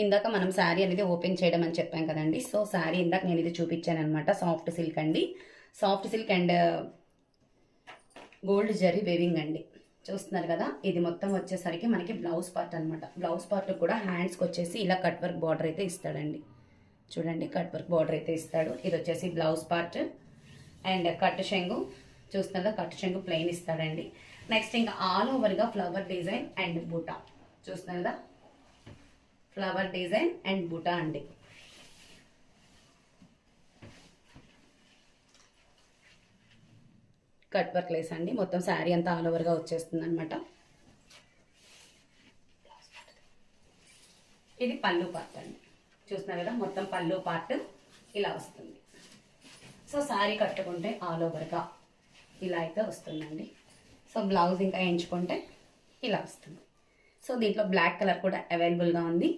ఇందాక మనం శారీ అనేది ఓపెన్ చేయడం అని చెప్పాం కదండి. సో శారీ ఇందాక నేను ఇది చూపించాను అనమాట. సాఫ్ట్ సిల్క్ అండి. Soft silk and gold zari weaving అండి. చూస్తున్నారు కదా, ఇది మొత్తం వచ్చేసరికి మనకి బ్లౌజ్ పార్ట్ అనమాట. బ్లౌజ్ పార్ట్ కూడా హ్యాండ్స్కి వచ్చేసి ఇలా కట్ వర్క్ బార్డర్ అయితే ఇస్తాడండి. చూడండి, కట్ వర్క్ బార్డర్ అయితే ఇస్తాడు. ఇది వచ్చేసి బ్లౌజ్ పార్ట్ అండ్ కట్ చెంగు. చూస్తున్నారు కదా, కట్ చెంగు ప్లెయిన్ ఇస్తాడండి. నెక్స్ట్ ఇంకా ఆల్ ఓవర్గా ఫ్లవర్ డిజైన్ అండ్ బూటా. చూస్తున్నారు కదా, ఫ్లవర్ డిజైన్ అండ్ బూటా అండి. కట్ వర్క్ లేస్ అండి. మొత్తం శారీ అంతా ఆల్ ఓవర్గా వచ్చేస్తుంది అనమాట. ఇది పళ్ళు పార్ట్ అండి. చూస్తున్నారు కదా, మొత్తం పళ్ళు పార్ట్ ఇలా వస్తుంది. సో శారీ కట్టుకుంటే ఆల్ ఓవర్గా ఇలా అయితే వస్తుందండి. సో బ్లౌజ్ ఇంకా ఎంచుకుంటే ఇలా వస్తుంది. సో దీంట్లో బ్లాక్ కలర్ కూడా అవైలబుల్గా ఉంది.